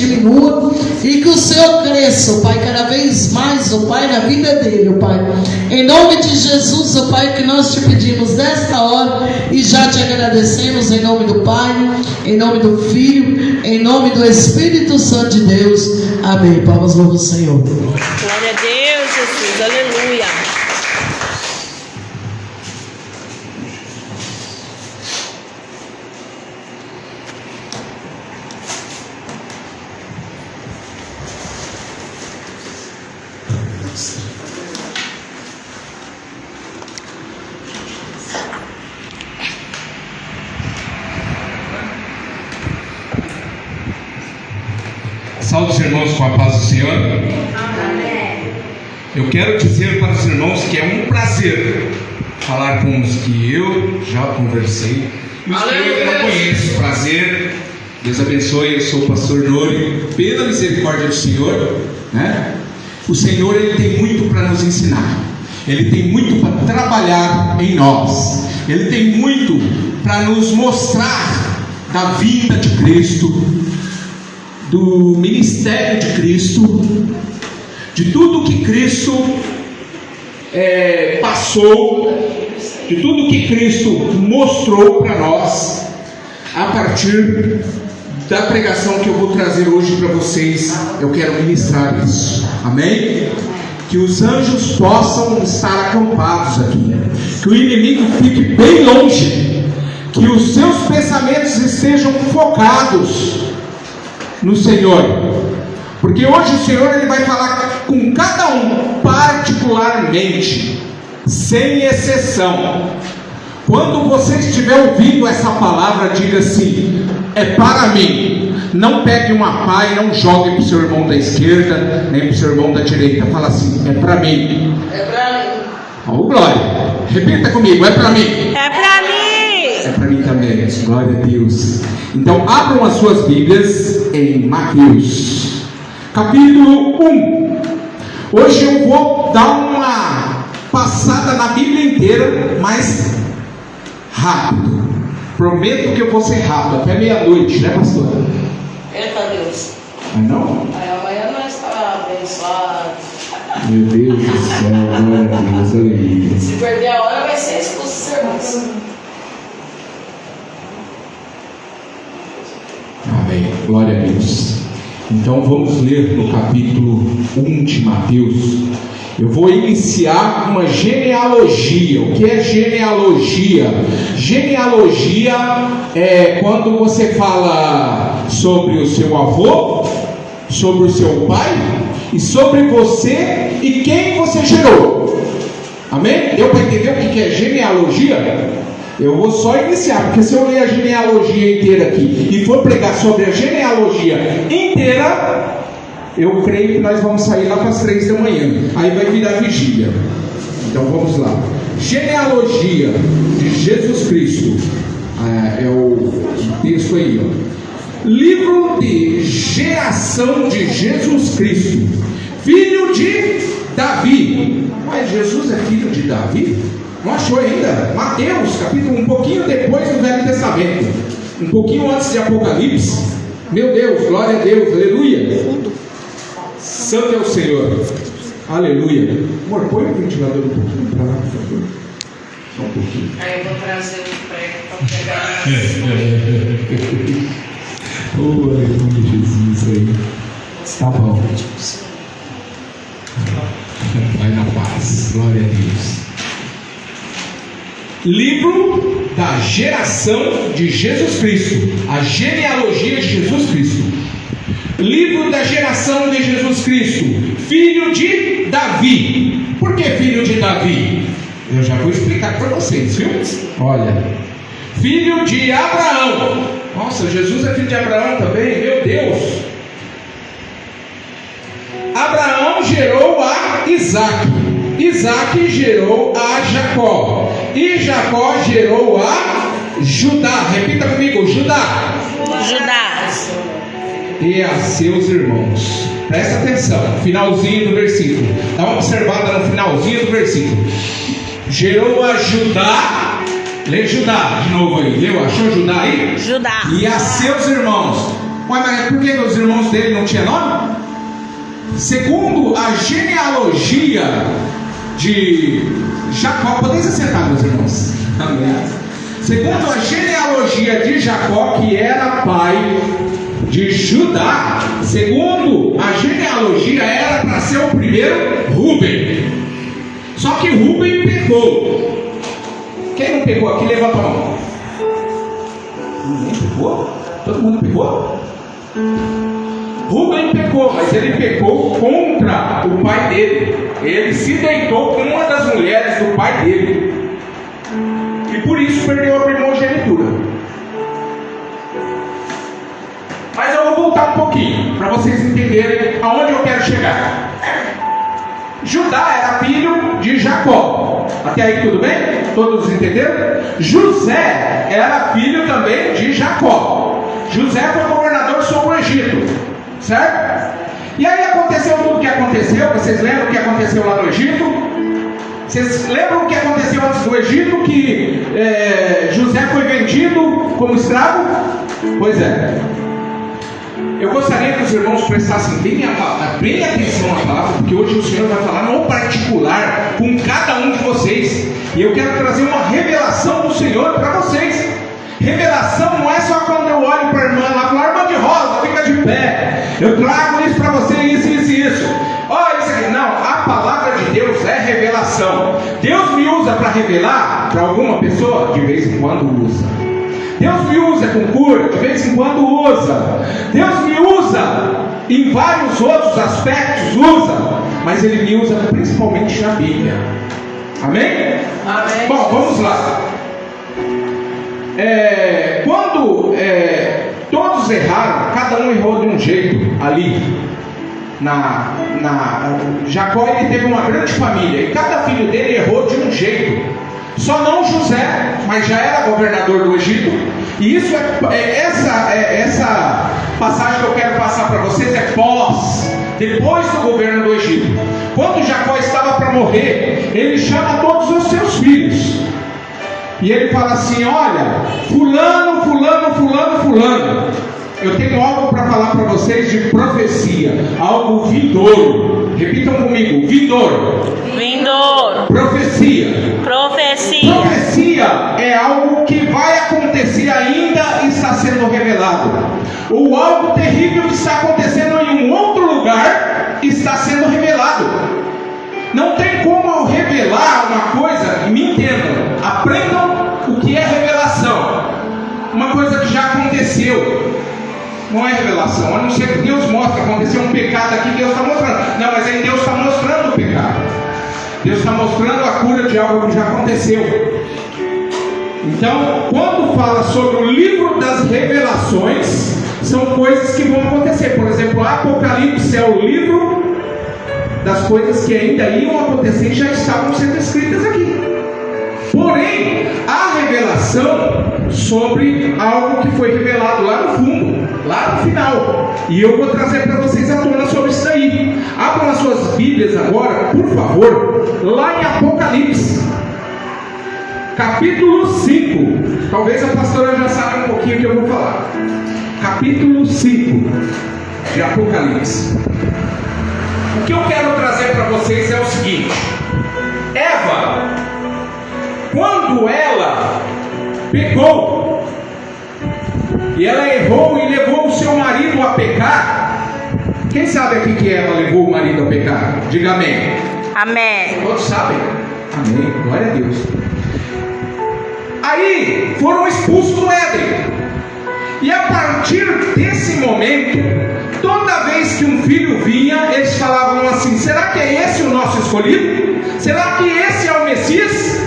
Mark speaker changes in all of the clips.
Speaker 1: diminua e que o Senhor cresça, Pai, cada vez mais, Pai, na vida dele, Pai. Em nome de Jesus, Pai, que nós te pedimos nesta hora e já te agradecemos em nome do Pai, em nome do Filho, em nome do Espírito Santo de Deus. Amém. Palmas ao Senhor.
Speaker 2: Glória a Deus, Jesus. Aleluia.
Speaker 3: Saúde os irmãos com a paz do Senhor.
Speaker 2: Amém.
Speaker 3: Eu quero dizer para os irmãos que é um prazer falar com os que eu já conversei e os que eu ainda não conheço. Prazer, Deus abençoe. Eu sou o pastor Nori, pela misericórdia do Senhor, né? O Senhor, Ele tem muito para nos ensinar, Ele tem muito para trabalhar em nós, Ele tem muito para nos mostrar da vida de Cristo, do ministério de Cristo, de tudo que Cristo passou, de tudo que Cristo mostrou para nós, a partir da pregação que eu vou trazer hoje para vocês. Eu quero ministrar isso, amém? Que os anjos possam estar acampados aqui, que o inimigo fique bem longe, que os seus pensamentos estejam focados no Senhor, porque hoje o Senhor ele vai falar com cada um particularmente, sem exceção. Quando você estiver ouvindo essa palavra, diga assim: é para mim. Não pegue uma pá e não jogue para o seu irmão da esquerda, nem para o seu irmão da direita. Fala assim: é para mim.
Speaker 1: É para mim.
Speaker 3: Oh, glória. Repita comigo: é para mim.
Speaker 2: É para mim.
Speaker 3: É para mim também. Glória a Deus. Então abram as suas Bíblias em Mateus capítulo 1. Hoje eu vou dar uma passada na Bíblia inteira, mas rápido. Prometo que eu vou ser rápido, até meia-noite, né, pastor?
Speaker 1: Eita Deus.
Speaker 3: Mas não?
Speaker 1: Aí amanhã nós estamos abençoados.
Speaker 3: Meu Deus do céu, glória a Deus, aleluia.
Speaker 1: Se perder a hora, vai ser expulso dos sermões.
Speaker 3: Amém, glória a Deus. Então vamos ler no capítulo 1 de Mateus. Eu vou iniciar uma genealogia. O que é genealogia? Genealogia é quando você fala sobre o seu avô, sobre o seu pai e sobre você e quem você gerou. Amém? Deu para entender o que é genealogia? Eu vou só iniciar, porque se eu ler a genealogia inteira aqui e for pregar sobre a genealogia inteira, eu creio que nós vamos sair lá para as 3 da manhã. Aí vai virar vigília. Então vamos lá. Genealogia de Jesus Cristo. É o texto aí, ó. Livro de geração de Jesus Cristo, filho de Davi. Mas Jesus é filho de Davi? Não achou ainda? Mateus, capítulo 1, um pouquinho depois do Velho Testamento, um pouquinho antes de Apocalipse. Meu Deus, glória a Deus, aleluia. Santo é o Senhor, aleluia. Amor, põe o ventilador um pouquinho para lá, por favor. Só um pouquinho.
Speaker 1: Aí eu vou trazer o prego para pegar.
Speaker 3: Oh, aleluia, Jesus aí. Tá bom. Vai na paz, glória a Deus. Livro da geração de Jesus Cristo, a genealogia de Jesus Cristo. Livro da geração de Jesus Cristo, filho de Davi. Por que filho de Davi? Eu já vou explicar para vocês, viu? Olha, filho de Abraão. Nossa, Jesus é filho de Abraão também, meu Deus. Abraão gerou a Isaac, Isaac gerou a Jacó, e Jacó gerou a Judá. Repita comigo: Judá.
Speaker 2: Judá.
Speaker 3: E a seus irmãos. Presta atenção, finalzinho do versículo. Dá uma observada no finalzinho do versículo. Gerou a Judá. Lê Judá de novo aí. Leu? Achou Judá aí?
Speaker 2: Judá.
Speaker 3: E a seus irmãos. Ué, mas por que os irmãos dele não tinha nome? Segundo a genealogia de Jacó, podem se sentar, meus irmãos. Amém. Segundo a genealogia de Jacó, que era pai de Judá, segundo a genealogia, era para ser o primeiro Rúben. Só que Rúben pecou. Quem não pegou aqui, levanta a mão. Ninguém pegou? Todo mundo pegou? Rúben pecou, mas ele pecou contra o pai dele. Ele se deitou com uma das mulheres do pai dele. E por isso perdeu a primogenitura. Mas eu vou voltar um pouquinho, para vocês entenderem aonde eu quero chegar. Judá era filho de Jacó. Até aí tudo bem? Todos entenderam? José era filho também de Jacó. José foi governador sobre o Egito, certo? E aí aconteceu tudo o que aconteceu. Vocês lembram o que aconteceu lá no Egito? Vocês lembram o que aconteceu antes do Egito? Que José foi vendido como escravo? Pois é. Eu gostaria que os irmãos prestassem bem atenção à palavra, porque hoje o Senhor vai falar no particular com cada um de vocês. E eu quero trazer uma revelação do Senhor para vocês. Revelação não é só quando eu olho para a irmã lá e falo: irmã de rosa, fica de pé, eu trago isso para você, isso, isso e isso. Olha isso aqui. Não, a palavra de Deus é revelação. Deus me usa para revelar para alguma pessoa? De vez em quando usa. Deus me usa com cura? De vez em quando usa. Deus me usa em vários outros aspectos, usa. Mas Ele me usa principalmente na Bíblia. Amém? Amém. Bom, vamos lá. Quando todos erraram, cada um errou de um jeito ali. Jacó, ele teve uma grande família e cada filho dele errou de um jeito. Só não José, mas já era governador do Egito. E isso essa passagem que eu quero passar para vocês depois do governo do Egito. Quando Jacó estava para morrer, ele chama todos os seus filhos e ele fala assim: olha, fulano, fulano, fulano, fulano, eu tenho algo para falar para vocês de profecia, algo vindouro. Repitam comigo: vindouro.
Speaker 2: Vindouro.
Speaker 3: Profecia.
Speaker 2: Profecia.
Speaker 3: Profecia é algo que vai acontecer ainda e está sendo revelado. Ou algo terrível que está acontecendo em um outro lugar está sendo revelado. Não tem como eu revelar uma coisa, me entendam, aprendam o que é revelação. Uma coisa que já aconteceu. Não é revelação, a não ser que Deus mostre. Aconteceu um pecado aqui, Deus está mostrando. Não, mas aí Deus está mostrando o pecado. Deus está mostrando a cura de algo que já aconteceu. Então, quando fala sobre o livro das revelações, são coisas que vão acontecer. Por exemplo, Apocalipse é o livro das coisas que ainda iam acontecer e já estavam sendo escritas aqui. Porém, há revelação sobre algo que foi revelado lá no fundo, lá no final. E eu vou trazer para vocês à tona sobre isso daí. Abram as suas Bíblias agora, por favor, lá em Apocalipse, capítulo 5. Talvez a pastora já saiba um pouquinho o que eu vou falar. Capítulo 5 de Apocalipse. O que eu quero trazer para vocês é o seguinte: Eva, quando ela pecou e ela errou e levou o seu marido a pecar, quem sabe aqui que Eva levou o marido a pecar? Diga amém.
Speaker 2: Amém.
Speaker 3: Todos sabem? Amém, glória a Deus. Aí foram expulsos do Éden. E a partir desse momento, toda vez que um filho vinha, eles falavam assim: será que é esse o nosso escolhido? Será que esse é o Messias?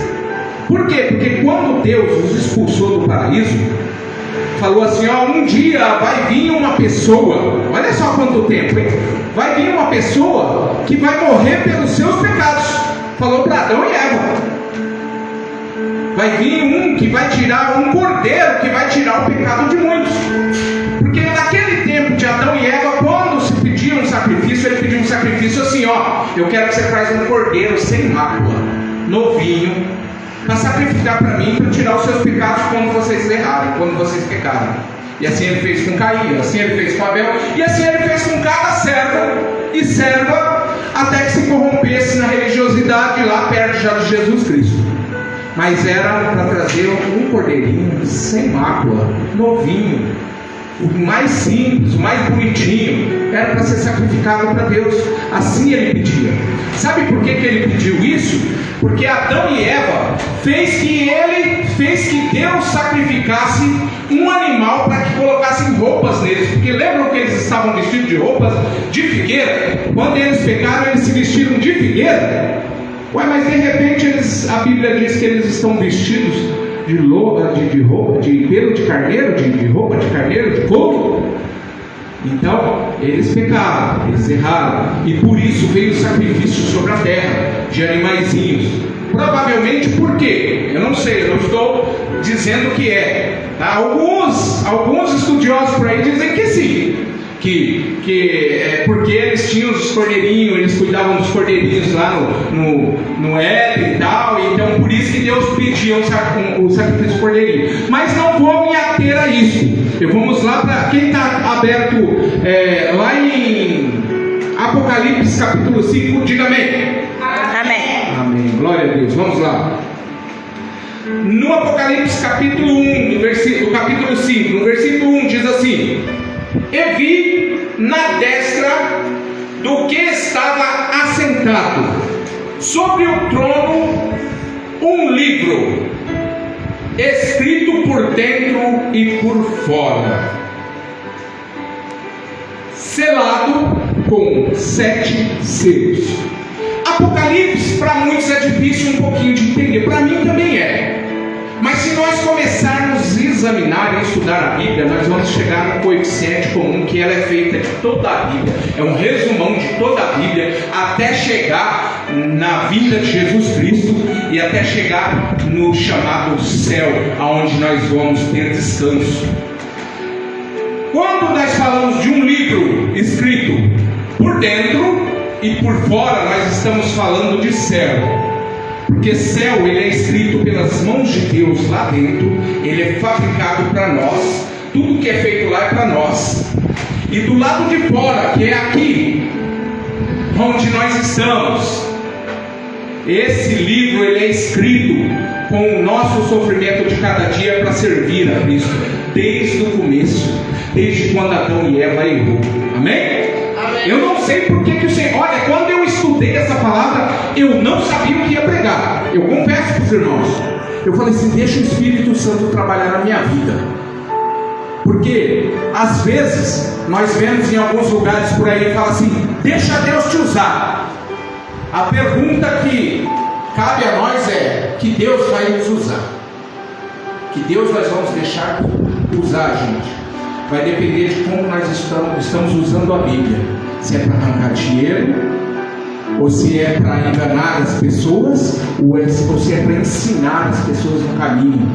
Speaker 3: Por quê? Porque quando Deus os expulsou do paraíso, falou assim: ó, um dia vai vir uma pessoa, olha só quanto tempo, hein? Vai vir uma pessoa que vai morrer pelos seus pecados. Falou para Adão e Eva. Vai vir um que vai tirar, um cordeiro que vai tirar o pecado de muitos. Porque naquele tempo de Adão e Eva, quando se pedia um sacrifício, ele pedia um sacrifício assim: ó, eu quero que você faça um cordeiro sem mácula, novinho, para sacrificar para mim, para tirar os seus pecados quando vocês errarem, quando vocês pecarem. E assim ele fez com Caim, assim ele fez com Abel, e assim ele fez com cada servo e serva, até que se corrompesse na religiosidade lá perto já de Jesus Cristo. Mas era para trazer um cordeirinho sem mácula, novinho, o mais simples, o mais bonitinho, era para ser sacrificado para Deus. Assim ele pedia. Sabe por que ele pediu isso? Porque Adão e Eva fez que Deus sacrificasse um animal para que colocassem roupas neles. Porque lembram que eles estavam vestidos de roupas de figueira? Quando eles pecaram, eles se vestiram de figueira. Ué, mas de repente a Bíblia diz que eles estão vestidos de roupa de pelo de carneiro, de roupa de carneiro, de couro. Então, eles pecaram, eles erraram, e por isso veio o sacrifício sobre a terra, de animaizinhos. Provavelmente por quê? Eu não sei, eu não estou dizendo que é. Tá? Alguns estudiosos por aí dizem que sim, que é porque eles tinham os cordeirinhos, eles cuidavam dos cordeirinhos lá no Éden e tal, então por isso que Deus pedia o sacrifício do cordeirinho. Mas não vou me ater a isso. Vamos lá para quem está aberto lá em Apocalipse capítulo 5, diga amém.
Speaker 2: Amém.
Speaker 3: Amém, glória a Deus, vamos lá. No Apocalipse capítulo 1, no capítulo 5, no versículo 1 diz assim: e vi na destra do que estava assentado sobre o trono um livro, escrito por dentro e por fora, selado com 7 selos. Apocalipse para muitos é difícil um pouquinho de entender, para mim também é. Mas se nós começarmos a examinar e estudar a Bíblia, nós vamos chegar no coeficiente comum, que ela é feita de toda a Bíblia. É um resumão de toda a Bíblia, até chegar na vinda de Jesus Cristo e até chegar no chamado céu, aonde nós vamos ter descanso. Quando nós falamos de um livro escrito por dentro e por fora, nós estamos falando de céu. Porque céu, ele é escrito pelas mãos de Deus lá dentro, ele é fabricado para nós, tudo que é feito lá é para nós. E do lado de fora, que é aqui, onde nós estamos, esse livro ele é escrito com o nosso sofrimento de cada dia para servir a Cristo, desde o começo, desde quando Adão e Eva errou. Amém? Eu não sei por que o Senhor... Olha, quando eu estudei essa palavra, eu não sabia o que ia pregar. Eu confesso para os irmãos. Eu falei assim, deixa o Espírito Santo trabalhar na minha vida. Porque, às vezes, nós vemos em alguns lugares por aí, fala assim, deixa Deus te usar. A pergunta que cabe a nós é, que Deus vai nos usar? Que Deus nós vamos deixar usar a gente? Vai depender de como nós estamos usando a Bíblia. Se é para arrancar dinheiro, ou se é para enganar as pessoas, ou se é para ensinar as pessoas no caminho.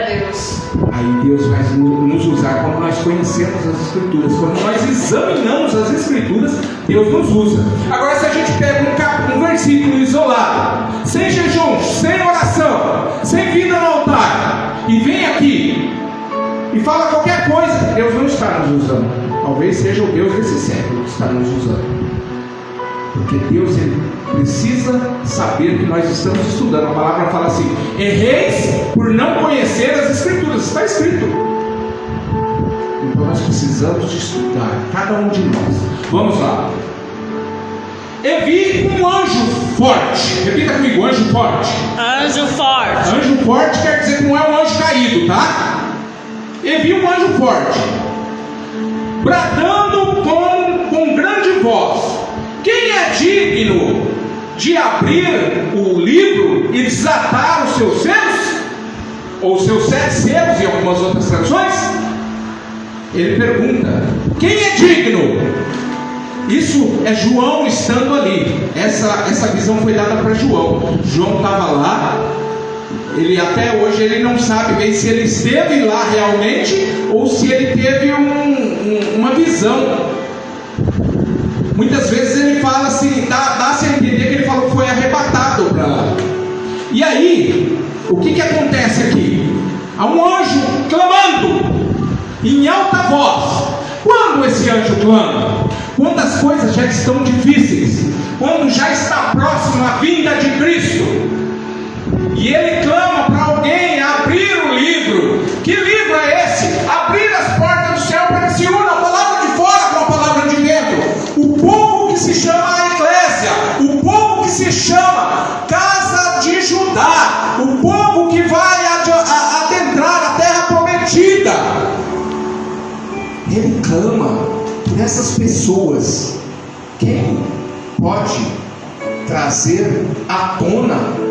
Speaker 1: Deus.
Speaker 3: Aí Deus vai nos usar quando nós conhecemos as Escrituras. Quando nós examinamos as Escrituras, Deus nos usa. Agora, se a gente pega um versículo isolado, sem jejum, sem oração, sem vida no altar, e vem aqui e fala qualquer coisa, Deus não está nos usando. Talvez seja o Deus desse século que está nos usando. Porque Deus ele precisa saber que nós estamos estudando. A palavra fala assim: erreis por não conhecer as Escrituras. Está escrito. Então nós precisamos de estudar, cada um de nós. Vamos lá. E vi um anjo forte. Repita comigo, anjo forte.
Speaker 2: Anjo forte.
Speaker 3: Anjo forte quer dizer que não é um anjo caído, tá? E vi um anjo forte, bradando com grande voz: quem é digno de abrir o livro e desatar os seus selos? Ou os seus 7 selos, em algumas outras traduções? Ele pergunta: quem é digno? Isso é João estando ali. Essa visão foi dada para João. João estava lá. Ele até hoje ele não sabe bem se ele esteve lá realmente ou se ele teve uma visão. Muitas vezes ele fala assim, dá-se a entender que ele falou que foi arrebatado para lá. E aí, o que acontece aqui? Há um anjo clamando: em alta voz. Quando esse anjo clama? Quando as coisas já estão difíceis, quando já está próximo a vinda de Cristo, e ele clama para alguém abrir o livro. Que livro é esse? Abrir as portas do céu para que se una a palavra de fora com a palavra de dentro. O povo que se chama a eclésia, o povo que se chama casa de Judá, o povo que vai adentrar a terra prometida. Ele clama por essas pessoas. Quem pode trazer à tona?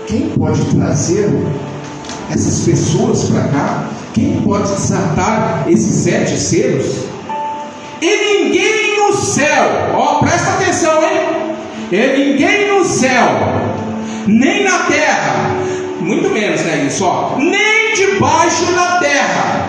Speaker 3: Quem pode trazer essas pessoas para cá? Quem pode desatar esses 7 selos? E ninguém no céu, ó, presta atenção, hein? E ninguém no céu, nem na terra, muito menos, né, isso, ó, nem debaixo da terra,